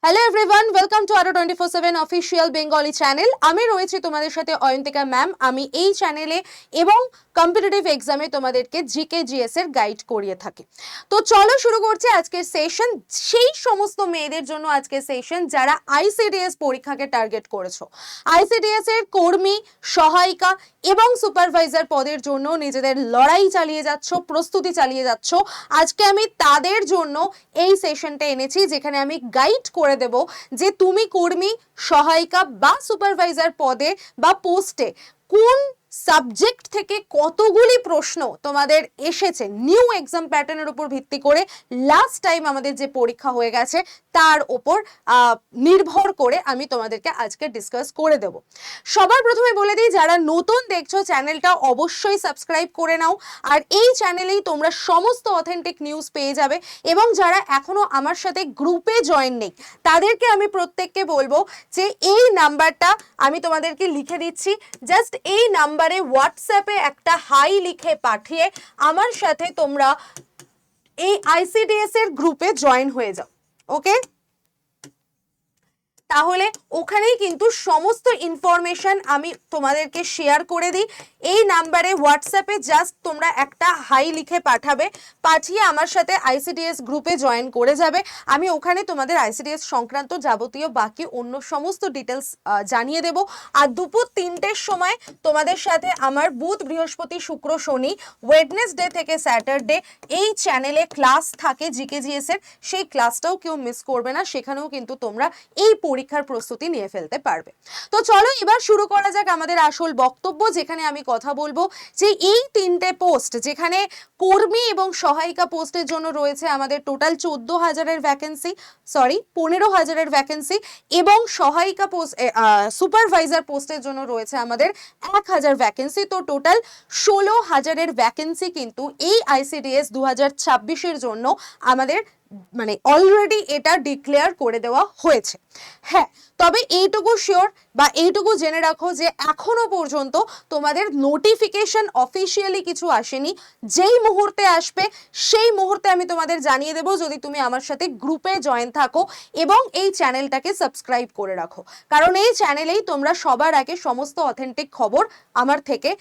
Hello everyone, welcome to আরো 24/7 official Bengali channel. আমি রয়েছি তোমাদের সাথে অয়ন্তিকা ম্যাম। আমি এই চ্যানেলে এবং কম্পিটিটিভ এক্সামে তোমাদেরকে জিকে জিএস এর গাইড করিয়ে থাকি। তো চলো শুরু করছি আজকের সেশন। সেই সমস্ত মেয়েদের জন্য আজকের সেশন যারা আইসিডিএস পরীক্ষাকে টার্গেট করেছো, আইসিডিএস এর কর্মী, সহায়িকা এবং সুপারভাইজার পদের জন্য নিজেদের লড়াই চালিয়ে যাচ্ছ, প্রস্তুতি চালিয়ে যাচ্ছ। আজকে আমি তাদের জন্য এই সেশনটা এনেছি, যেখানে আমি গাইড করে দেব যে তুমি কর্মী, সহায়িকা বা সুপারভাইজার পদে বা পোস্টে কোন সাবজেক্ট থেকে কতগুলি প্রশ্ন তোমাদের এসেছে নিউ এক্সাম প্যাটার্নের উপর ভিত্তি করে। লাস্ট টাইম আমাদের যে পরীক্ষা হয়ে গেছে তার উপর নির্ভর করে আমি তোমাদেরকে আজকে ডিসকাস করে দেব। সবার প্রথমে বলে দিই, যারা নতুন দেখছো চ্যানেলটা অবশ্যই সাবস্ক্রাইব করে নাও। আর এই চ্যানেলেই তোমরা সমস্ত অথেন্টিক নিউজ পেয়ে যাবে। এবং যারা এখনো আমার সাথে গ্রুপে জয়েন নেই তাদেরকে আমি প্রত্যেককে বলবো যে এই নাম্বারটা আমি তোমাদেরকে লিখে দিচ্ছি, জাস্ট এই নাম্বারে হোয়াটসঅ্যাপে একটা হাই লিখে পাঠিয়ে আমার সাথে তোমরা এই আইসিডিএস এর গ্রুপে জয়েন হয়ে যাও। ওকে, তাহলে ওখানেই কিন্তু সমস্ত ইনফরমেশন আমি তোমাদেরকে শেয়ার করে দিই। এই নাম্বারে হোয়াটসঅ্যাপে জাস্ট তোমরা একটা হাই লিখে পাঠাবে, পাঠিয়ে আমার সাথে আইসিডিএস গ্রুপে জয়েন করে যাবে। আমি ওখানে তোমাদের আইসিডিএস সংক্রান্ত যাবতীয় বাকি অন্য সমস্ত ডিটেলস জানিয়ে দেব। আর দুপুর 3টের সময় তোমাদের সাথে আমার বুধ, বৃহস্পতি, শুক্র, শনি, ওয়েডনেসডে থেকে স্যাটারডে এই চ্যানেলে ক্লাস থাকে জিকেজিএস এর। সেই ক্লাসটাও কেউ মিস করবে না, সেখানেও কিন্তু তোমরা এই পরীক্ষার প্রস্তুতি নিয়ে ফেলতে পারবে। তো চলো এবার শুরু করা যাক আমাদের আসল বক্তব্য, যেখানে আমি কথা বলবো যে এই 3টে পোস্ট, যেখানে কর্মী এবং সহায়িকা পোস্টের জন্য রয়েছে আমাদের টোটাল 14,000-এর ভ্যাকেন্সি, 15,000-এর ভ্যাকেন্সি, এবং সহায়িকা পোস্ট সুপারভাইজার পোস্টের জন্য রয়েছে আমাদের 1,000 ভ্যাকেন্সি। তো টোটাল 16,000-এর ভ্যাকেন্সি কিন্তু এই আইসিডিএস 2026-এর জন্য আমাদের মানে অলরেডি এটা ডিক্লেয়ার করে দেওয়া হয়েছে। হ্যাঁ, তবে এইটুকু শিওর বা এইটুকু জেনে রাখো যে এখনো পর্যন্ত তোমাদের নোটিফিকেশন অফিসিয়ালি কিছু আসেনি। যেই মুহূর্তে আসবে সেই মুহূর্তে আমি তোমাদের জানিয়ে দেবো, যদি তুমি আমার সাথে গ্রুপে জয়েন থাকো এবং এই চ্যানেলটাকে সাবস্ক্রাইব করে রাখো। কারণ এই চ্যানেলেই তোমরা সবার আগে সমস্ত অথেন্টিক খবর আমার থেকে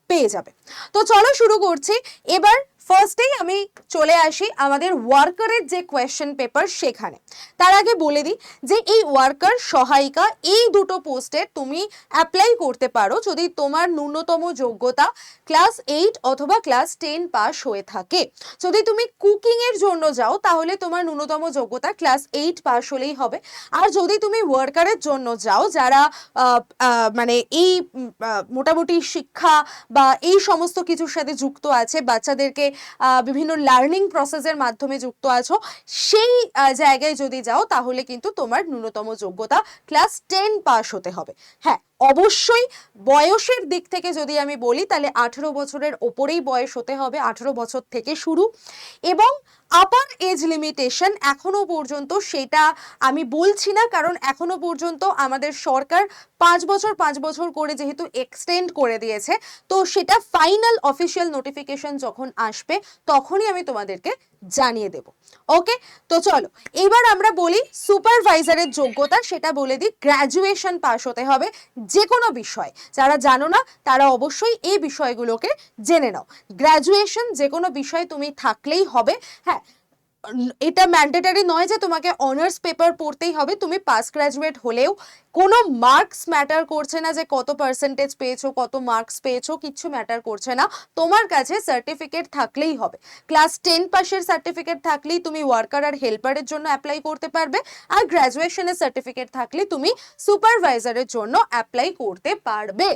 পেয়ে যাবে। তো চলো শুরু করছি। এবার ফার্স্টেই আমি চলে আসি আমাদের ওয়ার্কারের যে কোয়েশ্চেন পেপার সেখানে। তার আগে বলে দিই যে এই ওয়ার্কার, সহায়িকা এই দুটো পোস্টে তুমি অ্যাপ্লাই করতে পারো যদি তোমার ন্যূনতম যোগ্যতা ক্লাস 8 অথবা ক্লাস 10 পাস হয়ে থাকে। যদি তুমি কুকিং এর জন্য যাও তাহলে তোমার ন্যূনতম যোগ্যতা ক্লাস 8 পাস হলেই হবে। আর যদি তুমি ওয়ার্কারের জন্য যাও, যারা মানে এই মোটামুটি শিক্ষা বা এই সমস্ত কিছুর সাথে যুক্ত আছে, বাচ্চাদেরকে বিভিন্ন লার্নিং প্রসেসের মাধ্যমে যুক্ত আছো, সেই জায়গায় যদি যাও তাহলে কিন্তু তোমার ন্যূনতম যোগ্যতা ক্লাস 10 পাস হতে হবে। হ্যাঁ, অবশ্যই বয়সের দিক থেকে যদি আমি বলি তাহলে 18 বছরের ওপরেই বয়স হতে হবে, 18 বছর থেকে শুরু। এবং আপার এজ লিমিটেশন এখনো পর্যন্ত সেটা আমি বলছি না, কারণ এখনো পর্যন্ত আমাদের সরকার 5 বছর 5 বছর করে যেহেতু এক্সটেন্ড করে দিয়েছে, তো সেটা ফাইনাল অফিসিয়াল নোটিফিকেশন যখন আসবে তখনই আমি তোমাদেরকে জানিয়ে দেব। ওকে, তো চলো এবার আমরা বলি সুপারভাইজারের যোগ্যতা। সেটা বলে দিই, গ্র্যাজুয়েশন পাস হতে হবে যে কোনো বিষয়। যারা জানো না তারা অবশ্যই এই বিষয়গুলোকে জেনে নাও। গ্র্যাজুয়েশন যে কোনো বিষয় তুমি থাকলেই হবে। হ্যাঁ, এটা ম্যান্ডেটারি নয় যে তোমাকে অনার্স পেপার পড়তেই হবে, তুমি পাস গ্রাজুয়েট হলেও কোনো মার্কস ম্যাটার করছে না, যে কত পার্সেন্টেজ পেয়েছো, কত মার্কস পেয়েছো, কিচ্ছু ম্যাটার করছে না। তোমার কাছে সার্টিফিকেট থাকলেই হবে। ক্লাস 10 পাসের সার্টিফিকেট থাকলেই তুমি ওয়ার্কার আর হেল্পারের জন্য অ্যাপ্লাই করতে পারবে। আর গ্র্যাজুয়েশনের সার্টিফিকেট থাকলে তুমি সুপারভাইজারের জন্য অ্যাপ্লাই করতে পারবে।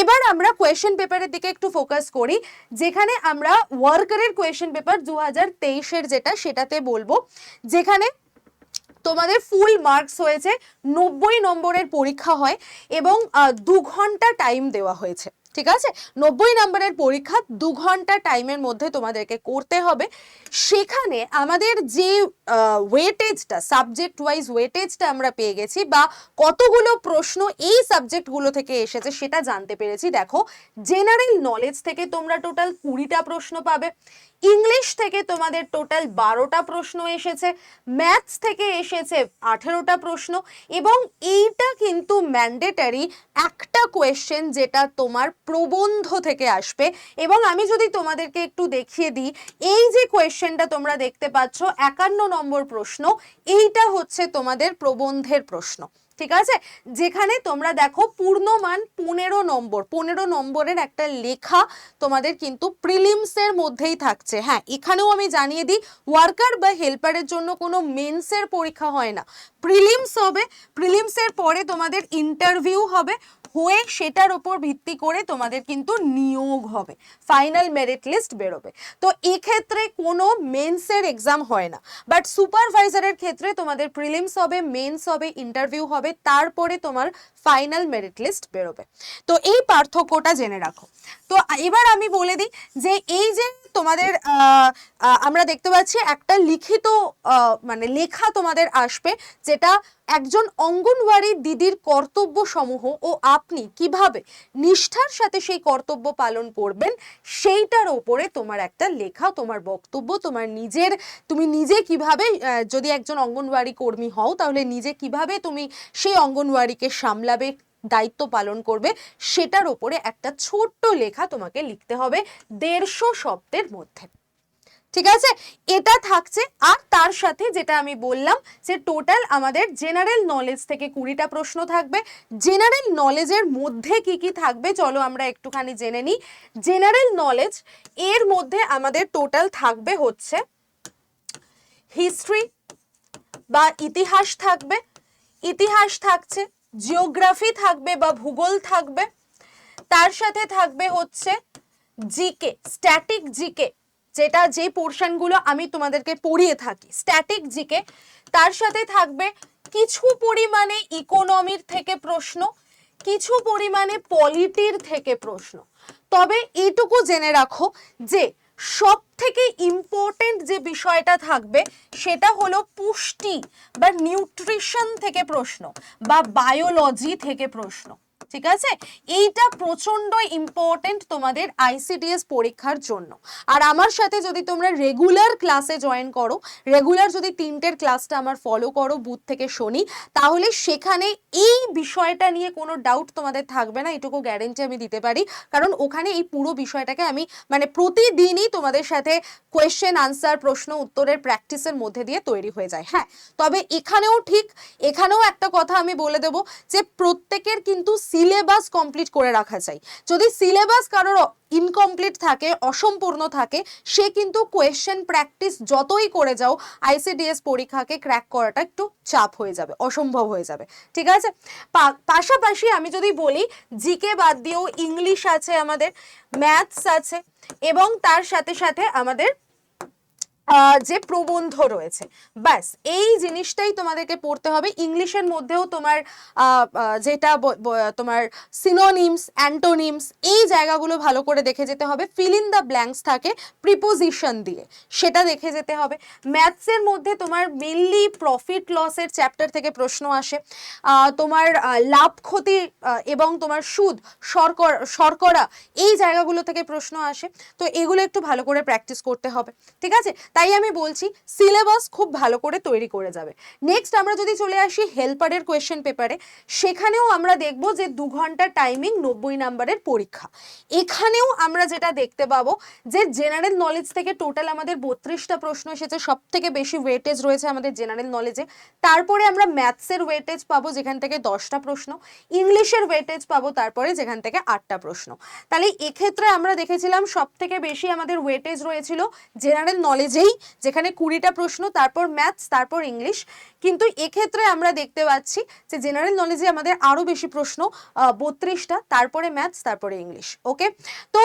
এবার আমরা কোয়েশ্চেন পেপারের দিকে একটু ফোকাস করি, যেখানে আমরা ওয়ার্কারের কোয়েশ্চেন পেপার 2023-এর যেটা, সেটাতে বলবো, যেখানে তোমাদের ফুল মার্কস হয়েছে, 90 নম্বরের পরীক্ষা হয় এবং 2 ঘন্টা টাইম দেওয়া হয়েছে। ঠিক আছে, 90 নম্বরের পরীক্ষা 2 ঘন্টা টাইমের মধ্যে তোমাদেরকে করতে হবে। সেখানে আমাদের যে ওয়েটেজটা, সাবজেক্ট ওয়াইজ ওয়েটেজটা আমরা পেয়ে গেছি, বা কতগুলো প্রশ্ন এই সাবজেক্টগুলো থেকে এসেছে সেটা জানতে পেরেছি। দেখো, জেনারেল নলেজ থেকে তোমরা টোটাল 20টা প্রশ্ন পাবে, ইংলিশ থেকে তোমাদের টোটাল 12টা প্রশ্ন এসেছে, ম্যাথস থেকে এসেছে 18টা প্রশ্ন, এবং এইটা কিন্তু ম্যান্ডেটারি একটা কোয়েশ্চেন যেটা তোমার প্রবন্ধ থেকে আসবে। এবং আমি যদি তোমাদেরকে একটু দেখিয়ে দিই, এই যে কোয়েশ্চেনটা তোমরা দেখতে পাচ্ছ 51 নম্বর প্রশ্ন, এইটা হচ্ছে তোমাদের প্রবন্ধের প্রশ্ন, ঠিক আছে, যেখানে তোমরা দেখো পূর্ণমান 15 নম্বরের একটা লেখা তোমাদের কিন্তু প্রিলিমসের মধ্যেই থাকছে। হ্যাঁ, এখানেও আমি জানিয়ে দিই, ওয়ার্কার বা হেল্পারের জন্য কোনো মেন্সের পরীক্ষা হয় না, প্রিলিমস হবে, প্রিলিমসের পরে তোমাদের ইন্টারভিউ হবে, হয়ে সেটার উপর ভিত্তি করে তোমাদের কিন্তু নিয়োগ হবে, ফাইনাল মেরিট লিস্ট বেরোবে। তো এক্ষেত্রে কোনো মেন্সের এক্সাম হয় না, বাট সুপারভাইজারের ক্ষেত্রে তোমাদের প্রিলিমস হবে, মেন্স হবে, ইন্টারভিউ হবে, তারপরে তোমার ফাইনাল মেরিট লিস্ট বেরোবে। তো এই পার্থক্যটা জেনে রাখো। তো এবার আমি বলে দিই যে এই যে তোমাদের আমরা দেখতে পাচ্ছি একটা লিখিত মানে লেখা তোমাদের আসবে, যেটা একজন অঙ্গনওয়াড়ি দিদির কর্তব্য সমূহ ও আপনি কিভাবে নিষ্ঠার সাথে সেই কর্তব্য পালন করবেন সেইটার ওপরে তোমার একটা লেখা, তোমার বক্তব্য, তোমার নিজের, তুমি নিজে কিভাবে যদি একজন অঙ্গনওয়াড়ি কর্মী হও তাহলে নিজে কিভাবে তুমি সেই অঙ্গনওয়াড়িকে সামলাবে, দায়িত্ব পালন করবে, সেটার ওপরে একটা ছোট্ট লেখা তোমাকে লিখতে হবে 150 শব্দের মধ্যে, ঠিক আছে, এটা থাকছে। আর তার সাথে যেটা আমি বললাম যে টোটাল আমাদের জেনারেল নলেজ থেকে 20টা প্রশ্ন থাকবে। জেনারেল নলেজের মধ্যে কি কি থাকবে চলো আমরা একটুখানি জেনে নিই। জেনারেল নলেজ এর মধ্যে আমাদের টোটাল থাকবে হচ্ছে হিস্ট্রি বা ইতিহাস থাকবে, ইতিহাস থাকছে, জিওগ্রাফি থাকবে বা ভূগোল থাকবে, তার সাথে থাকবে হচ্ছে জিকে, স্ট্যাটিক জিকে, যেটা যে পোর্শনগুলো আমি তোমাদেরকে পড়িয়ে থাকি, স্ট্যাটিক জিকে, তার সাথে থাকবে কিছু পরিমাণে ইকোনমির থেকে প্রশ্ন, কিছু পরিমাণে পলিটির থেকে প্রশ্ন। তবে এইটুকু জেনে রাখো যে সব থেকে ইম্পর্টেন্ট যে বিষয়টা থাকবে সেটা হলো পুষ্টি বা নিউট্রিশন থেকে প্রশ্ন বা বায়োলজি থেকে প্রশ্ন, ঠিক আছে, এইটা প্রচন্ড ইম্পর্টেন্ট তোমাদের আইসিডিএস পরীক্ষার জন্য। আর আমার সাথে যদি তোমরা রেগুলার ক্লাসে জয়েন করো, রেগুলার যদি 3টের ক্লাসটা আমার ফলো করো বুধ থেকে শনি, তাহলে সেখানে এই বিষয়টা নিয়ে কোনো ডাউট তোমাদের থাকবে না, এটুকু গ্যারেন্টি আমি দিতে পারি, কারণ ওখানে এই পুরো বিষয়টাকে আমি মানে প্রতিদিনই তোমাদের সাথে কোয়েশ্চেন আনসার, প্রশ্ন উত্তরের প্র্যাকটিসের মধ্যে দিয়ে তৈরি হয়ে যায়। হ্যাঁ, তবে এখানেও ঠিক, এখানেও একটা কথা আমি বলে দেবো যে প্রত্যেকের কিন্তু সিলেবাস কমপ্লিট করে রাখা চাই। যদি সিলেবাস কারোর ইনকমপ্লিট থাকে, অসম্পূর্ণ থাকে, সে কিন্তু কোয়েশ্চেন প্র্যাকটিস যতই করে যাও আইসিডিএস পরীক্ষাকে ক্র্যাক করাটা একটু চাপ হয়ে যাবে, অসম্ভব হয়ে যাবে, ঠিক আছে। পাশাপাশি আমি যদি বলি জিকে বাদ দিয়েও ইংলিশ আছে আমাদের, ম্যাথস আছে, এবং তার সাথে সাথে আমাদের যে প্রবন্ধ রয়েছে, ব্যাস এই জিনিসটাই তোমাদেরকে পড়তে হবে। ইংলিশের মধ্যেও তোমার যেটা তোমার সিনোনিমস, অ্যান্টোনিমস, এই জায়গাগুলো ভালো করে দেখে যেতে হবে। ফিল ইন দ্য ব্ল্যাঙ্কস থাকে প্রিপোজিশন দিয়ে, সেটা দেখে যেতে হবে। ম্যাথসের মধ্যে তোমার মেনলি প্রফিট লসের চ্যাপ্টার থেকে প্রশ্ন আসে, তোমার লাভ ক্ষতি এবং তোমার সুদ, শর্করা, এই জায়গাগুলো থেকে প্রশ্ন আসে। তো এগুলো একটু ভালো করে প্র্যাকটিস করতে হবে, ঠিক আছে। তাই আমি বলছি সিলেবাস খুব ভালো করে তৈরি করে যাবে। নেক্সট আমরা যদি চলে আসি হেল্পারের কোয়েশ্চেন পেপারে, সেখানেও আমরা দেখব যে 2 ঘন্টা টাইমিং, 90 নাম্বারের পরীক্ষা। এখানেও আমরা যেটা দেখতে পাবো যে জেনারেল নলেজ থেকে টোটাল আমাদের 32টা প্রশ্ন এসেছে, সব থেকে বেশি ওয়েটেজ রয়েছে আমাদের জেনারেল নলেজে। তারপরে আমরা ম্যাথসের ওয়েটেজ পাবো যেখান থেকে 10টা প্রশ্ন, ইংলিশের ওয়েটেজ পাবো তারপরে যেখান থেকে 8টা প্রশ্ন। তাহলে এক্ষেত্রে আমরা দেখেছিলাম সব থেকে বেশি আমাদের ওয়েটেজ রয়েছিল জেনারেল নলেজেই, যেখানে 20টা প্রশ্ন, তারপর ম্যাথস, তারপর ইংলিশ। কিন্তু এক্ষেত্রে আমরা দেখতে পাচ্ছি যে জেনারেল নলেজে আমাদের আরো বেশি প্রশ্ন, 32টা, তারপরে ম্যাথস, তারপরে ইংলিশ। ওকে, তো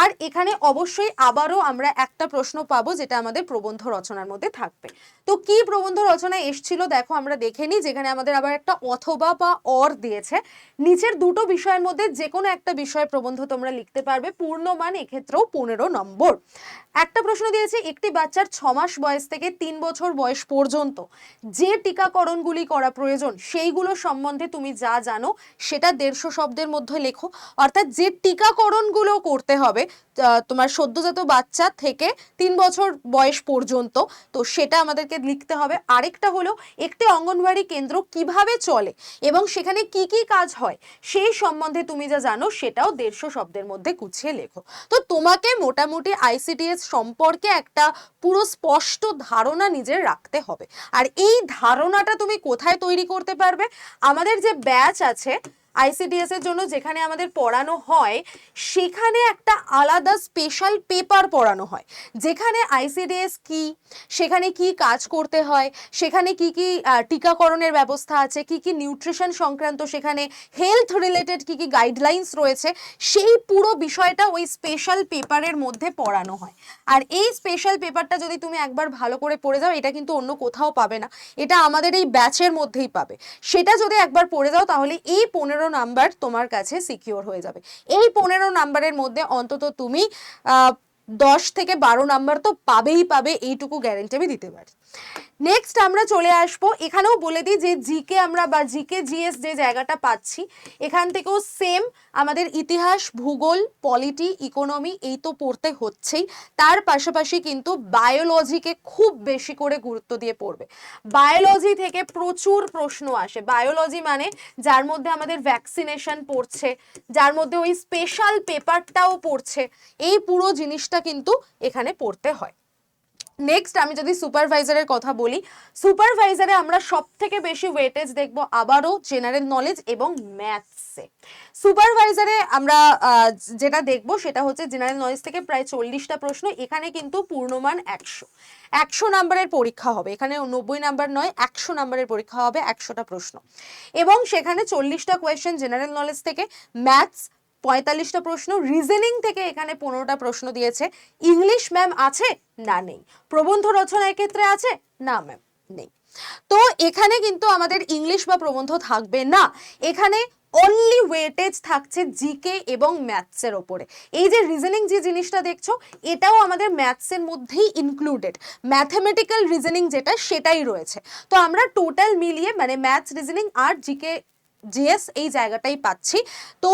আর এখানে অবশ্যই আবারও আমরা একটা প্রশ্ন পাবো যেটা আমাদের প্রবন্ধ রচনার মধ্যে থাকবে। তো কি প্রবন্ধ রচনায় এসেছিল দেখো, আমরা দেখে নিই। যেখানে আমাদের আবার একটা অথবা বা অর দিয়েছে, নিচের দুটো বিষয়ের মধ্যে যে কোনো একটা বিষয় প্রবন্ধ তোমরা লিখতে পারবে, পূর্ণমান এক্ষেত্রেও 15 নম্বর। একটা প্রশ্ন দিয়েছে, একটি বাচ্চার 6 মাস বয়স থেকে 3 বছর বয়স পর্যন্ত যে টিকাকরণগুলি করা প্রয়োজন সেইগুলো সম্বন্ধে তুমি যা জানো সেটা 150 শব্দের মধ্যে লেখো। অর্থাৎ যে টিকাকরণগুলো করতে হবে হবে তোমার সদ্যজাত বাচ্চা থেকে 3 বছর বয়স পর্যন্ত, তো সেটা আমাদেরকে লিখতে হবে। আরেকটা হলো একটি অঙ্গনওয়াড়ি কেন্দ্র কিভাবে চলে এবং সেখানে কি কি কাজ হয় সেই সম্বন্ধে তুমি যা জানো সেটাও 150 শব্দের মধ্যে গুছিয়ে লেখো। তো তোমাকে মোটামুটি আইসিডিএস সম্পর্কে একটা পুরো স্পষ্ট ধারণা নিজের রাখতে হবে। আর এই ধারণাটা তুমি কোথায় তৈরি করতে পারবে? আমাদের যে ব্যাচ আছে আইসিডিএস এর জন্য যেখানে আমাদের পড়ানো হয়, সেখানে একটা আলাদা স্পেশাল পেপার পড়ানো হয়, যেখানে আইসিডিএস কি, সেখানে কি কাজ করতে হয়, সেখানে কি কি টিকাকরণের ব্যবস্থা আছে, কি কি নিউট্রিশন সংক্রান্ত, সেখানে হেলথ রিলেটেড কি কি গাইডলাইন্স রয়েছে, সেই পুরো বিষয়টা ওই স্পেশাল পেপারের মধ্যে পড়ানো হয়। আর এই স্পেশাল পেপারটা যদি তুমি একবার ভালো করে পড়ে যাও, এটা কিন্তু অন্য কোথাও পাবে না, এটা আমাদের এই ব্যাচের মধ্যেই পাবে। সেটা যদি একবার পড়ে যাও তাহলে এই 15 নাম্বার তোমার কাছে সিকিউর হয়ে যাবে। এই 15 নাম্বারের মধ্যে অন্তত তুমি 10 থেকে 12 নাম্বার তো পাবেই পাবে, এইটুকু গ্যারেন্টি আমি দিতে পারি। নেক্সট আমরা চলে আসবো, এখানেও বলে দিই যে জিকে আমরা বা জিকে জিএস যে জায়গাটা পাচ্ছি, এখান থেকেও সেম আমাদের ইতিহাস, ভূগোল, পলিটি, ইকোনমি এই তো পড়তে হচ্ছেই, তার পাশাপাশি কিন্তু বায়োলজিকে খুব বেশি করে গুরুত্ব দিয়ে পড়বে। বায়োলজি থেকে প্রচুর প্রশ্ন আসে। বায়োলজি মানে যার মধ্যে আমাদের ভ্যাকসিনেশন পড়ছে, যার মধ্যে ওই স্পেশাল পেপারটাও পড়ছে, এই পুরো জিনিসটা কিন্তু এখানে পড়তে হয়। নেক্সট আমি যদি সুপারভাইজারের কথা বলি, সুপারভাইজারে আমরা সব থেকে বেশি ওয়েটেজ দেখব আবারও জেনারেল নলেজ এবং ম্যাথসে। সুপারভাইজারে আমরা যেটা দেখব সেটা হচ্ছে জেনারেল নলেজ থেকে প্রায় 40টা প্রশ্ন, এখানে কিন্তু পূর্ণমান 100 নাম্বারের পরীক্ষা হবে, এখানে 90 নাম্বার নয় 100 নাম্বারের পরীক্ষা হবে, 100টা প্রশ্ন, এবং সেখানে 40টা কোয়েশ্চেন জেনারেল নলেজ থেকে, ম্যাথস 45টা প্রশ্ন, রিজনিং থেকে এখানে 15টা প্রশ্ন দিয়েছে। ইংলিশ ম্যাম আছে না নেই, প্রবন্ধ রচনার ক্ষেত্রে আছে না ম্যাম নেই। তো এখানে কিন্তু আমাদের ইংলিশ বা প্রবন্ধ থাকবে না, এখানে অনলি ওয়েটেজ থাকছে জিকে এবং ম্যাথসের ওপরে। এই যে রিজনিং যে জিনিসটা দেখছো এটাও আমাদের ম্যাথসের মধ্যেই ইনক্লুডেড, ম্যাথমেটিক্যাল রিজনিং যেটা সেটাই রয়েছে। তো আমরা টোটাল মিলিয়ে মানে ম্যাথস, রিজনিং আর জিকে জিএস এই জায়গাটাই পাচ্ছি। তো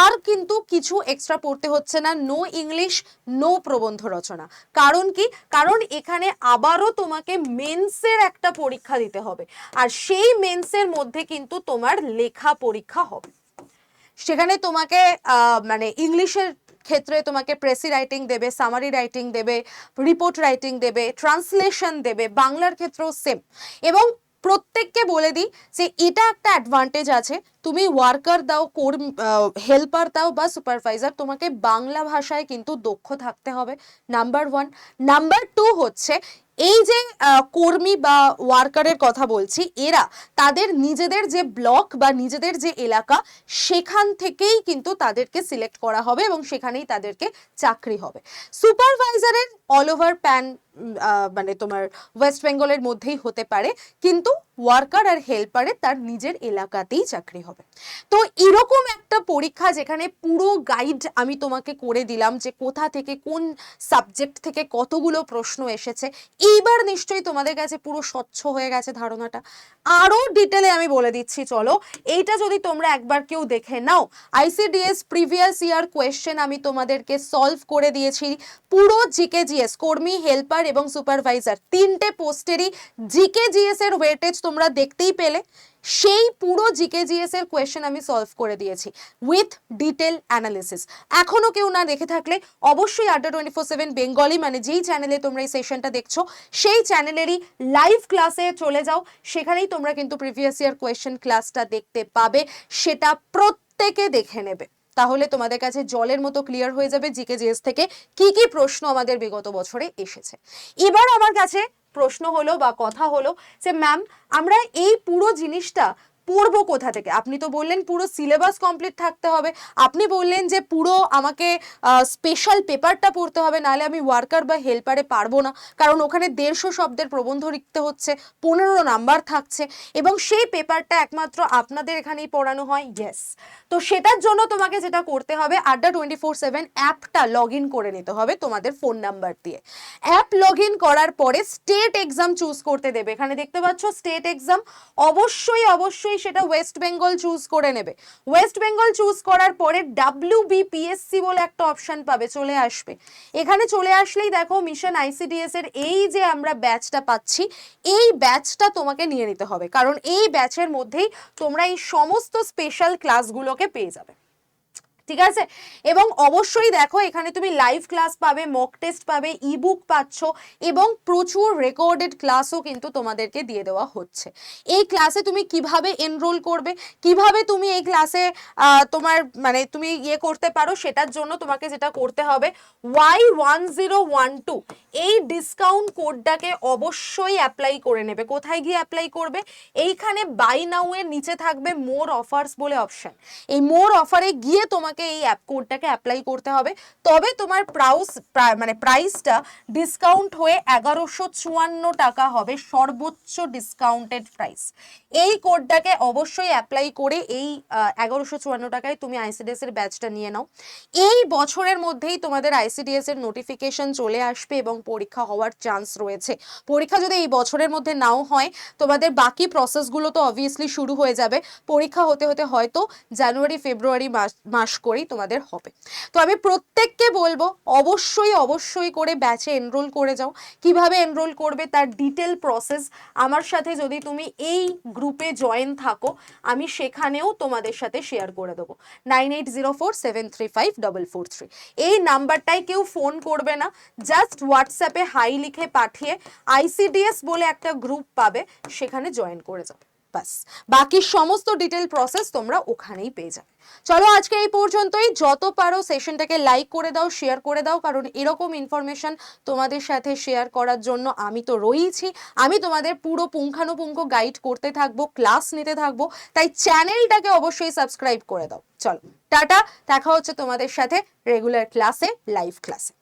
আর কিন্তু কিছু এক্সট্রা পড়তে হচ্ছে না, নো ইংলিশ, নো প্রবন্ধ রচনা। কারণ কি? কারণ এখানে আবারও তোমাকে মেন্সের একটা পরীক্ষা দিতে হবে, আর সেই মেন্সের মধ্যে কিন্তু তোমার লেখা পরীক্ষা হবে। সেখানে তোমাকে মানে ইংলিশের ক্ষেত্রে তোমাকে প্রেসি রাইটিং দেবে, সামারি রাইটিং দেবে, রিপোর্ট রাইটিং দেবে, ট্রান্সলেশন দেবে, বাংলার ক্ষেত্রেও সেম। এবং প্রত্যেককে বলে দিই যে এটা একটা অ্যাডভান্টেজ আছে, তুমি ওয়ার্কার দাও, হেল্পার দাও বা সুপারভাইজার, তোমাকে বাংলা ভাষায় কিন্তু দক্ষ থাকতে হবে, নাম্বার 1। নাম্বার 2 হচ্ছে এই যে কর্মী বা ওয়ার্কারের কথা বলছি, এরা তাদের নিজেদের যে ব্লক বা নিজেদের যে এলাকা সেখান থেকেই কিন্তু তাদেরকে সিলেক্ট করা হবে এবং সেখানেই তাদেরকে চাকরি হবে। সুপারভাইজারের অল ওভার প্যান মানে তোমার ওয়েস্ট বেঙ্গলের মধ্যেই হতে পারে, কিন্তু ওয়ার্কার আর হেল্পারে তার নিজের এলাকাতেই চাকরি হবে। তো এরকম একটা পরীক্ষা যেখানে পুরো গাইড আমি তোমাকে করে দিলাম যে কোথা থেকে কোন সাবজেক্ট থেকে কতগুলো প্রশ্ন এসেছে, এইবার নিশ্চয়ই তোমাদের কাছে পুরো স্বচ্ছ হয়ে গেছে ধারণাটা। আরো ডিটেলে আমি বলে দিচ্ছি, চলো এইটা যদি তোমরা একবার কেউ দেখে নাও, আইসিডিএস প্রিভিয়াস ইয়ার কোয়েশ্চেন আমি তোমাদেরকে সলভ করে দিয়েছি, পুরো জিকে জিএস, কর্মী, হেল্পার এবং সুপারভাইজার 3টে পোস্টেরই জিকে জিএস এর ওয়েটেজ তোমরা দেখতেই পেলে, সেই পুরো জিকে জিএস এর কোয়েশ্চেন আমি সলভ করে দিয়েছি উইথ ডিটেল অ্যানালিসিস। এখনো কেউ না দেখে থাকলে অবশ্যই আড্ডা 24/7 বেঙ্গলি মানে যেই চ্যানেলে তোমরা এই সেশনটা দেখছো সেই চ্যানেলেরই লাইভ ক্লাসে চলে যাও, সেখানেই তোমরা কিন্তু প্রিভিয়াস ইয়ার কোয়েশ্চেন ক্লাসটা দেখতে পাবে, সেটা প্রত্যেকে দেখে নেবে, তাহলে তোমাদের কাছে জলের মতো ক্লিয়ার হয়ে যাবে জিকে জিএস থেকে কি কি প্রশ্ন আমাদের বিগত বছরে এসেছে। এবার আমার কাছে প্রশ্ন হলো বা কথা হলো যে ম্যাম আমরা এই পুরো জিনিসটা পড়বো কোথা থেকে? আপনি তো বললেন পুরো সিলেবাস কমপ্লিট থাকতে হবে, আপনি বললেন যে পুরো আমাকে স্পেশাল পেপারটা পড়তে হবে, নাহলে আমি ওয়ার্কার বা হেল্পারে পারবো না, কারণ ওখানে 150 শব্দের প্রবন্ধ লিখতে হচ্ছে, 15 নাম্বার থাকছে, এবং সেই পেপারটা একমাত্র আপনাদের এখানেই পড়ানো হয়। ইয়েস, তো সেটার জন্য তোমাকে যেটা করতে হবে, আড্ডা 24/7 অ্যাপটা লগ ইন করে নিতে হবে তোমাদের ফোন নাম্বার দিয়ে। অ্যাপ লগ ইন করার পরে স্টেট এক্সাম চুজ করতে দেবে, এখানে দেখতে পাচ্ছ স্টেট এক্সাম। অবশ্যই অবশ্যই নেই সেটা ওয়েস্ট বেঙ্গল চুজ করে নেবে। ওয়েস্ট বেঙ্গল চুজ করার পরে WBPSC বলে একটা অপশন পাবে, চলে আসবে। এখানে চলে আসলেই দেখো মিশন ICDS এর এই যে আমরা ব্যাচটা পাচ্ছি, এই ব্যাচটা তোমাকে নিয়ে নিতে হবে, কারণ এই ব্যাচের মধ্যেই তোমরা এই সমস্ত স্পেশাল ক্লাসগুলোকে পেয়ে যাবে। ঠিক আছে, এবং অবশ্যই দেখো এখানে তুমি লাইভ ক্লাস পাবে, মক টেস্ট পাবে, ইবুক পাচ্ছ এবং প্রচুর রেকর্ডেড ক্লাসও কিন্তু তোমাদেরকে দিয়ে দেওয়া হচ্ছে। এই ক্লাসে তুমি কিভাবে এনরোল করবে, কিভাবে তুমি এই ক্লাসে তোমার মানে তুমি ইয়ে করতে পারো, সেটার জন্য তোমাকে যেটা করতে হবে, Y1012 এই ডিসকাউন্ট কোডটাকে অবশ্যই অ্যাপ্লাই করে নেবে। কোথায় গিয়ে অ্যাপ্লাই করবে? এইখানে বাই নাও এর নিচে থাকবে মোর অফার্স বলে অপশন, এই মোর অফারে গিয়ে তোমাকে এই অ্যাপ কোডটাকে অ্যাপ্লাই করতে হবে, তবে তোমার প্রাইসটা ডিসকাউন্ট হয়ে 1154 টাকা হবে, সর্বোচ্চ ডিসকাউন্টেড প্রাইস। এই কোডটাকে অবশ্যই অ্যাপ্লাই করে এই 1154 টাকায় তুমি ICDS এর ব্যাচটা নিয়ে নাও। এই বছরের মধ্যেই তোমাদের ICDS এর নোটিফিকেশন চলে আসবে এবং পরীক্ষা হওয়ার চান্স রয়েছে। পরীক্ষা যদি এই বছরের মধ্যে নাও হয়, তোমাদের বাকি প্রসেসগুলো তো অবভিয়াসলি শুরু হয়ে যাবে। পরীক্ষা হতে হতে হয়তো জানুয়ারি ফেব্রুয়ারি মাস করেই তোমাদের হবে। তো আমি প্রত্যেককে বলবো অবশ্যই করে ব্যাচে এনরোল করে যাও। কিভাবে এনরোল করবে তার ডিটেল প্রসেস আমার সাথে যদি তুমি এই গ্রুপে জয়েন থাকো, আমি সেখানেও তোমাদের সাথে শেয়ার করে দেবো। 9804735443 এই নাম্বারটায় কেউ ফোন করবে না, জাস্ট হোয়াটসঅ্যাপে হাই লিখে পাঠিয়ে ICDS বলে একটা গ্রুপ পাবে, সেখানে জয়েন করে যাবে, বাস। বাকি সমস্ত ডিটেল প্রসেস তোমরা ওখানেই পেয়ে যাবে। চলো আজকে এই পর্যন্তই। যত পারো সেশনটাকে লাইক করে দাও, শেয়ার করে দাও, কারণ এরকম ইনফরমেশন তোমাদের সাথে শেয়ার করার জন্য আমি তো রয়েইছি। আমি তোমাদের পুরো পুঙ্খানুপুঙ্খ গাইড করতে থাকবো, ক্লাস নিতে থাকবো, তাই চ্যানেলটাকে অবশ্যই সাবস্ক্রাইব করে দাও। চলো টাটা, দেখা হচ্ছে তোমাদের সাথে রেগুলার ক্লাসে, লাইভ ক্লাসে।